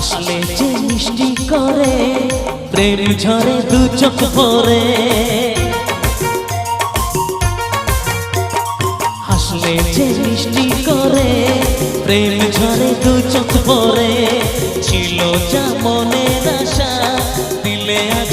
হাসলে যে মিষ্টি করে প্রেম ঝরে দু চোখ ভরে, হাসলে যে মিষ্টি করে প্রেম ঝরে দু চোখ ভরে। ছিল যা মনের আশা দিলে আজ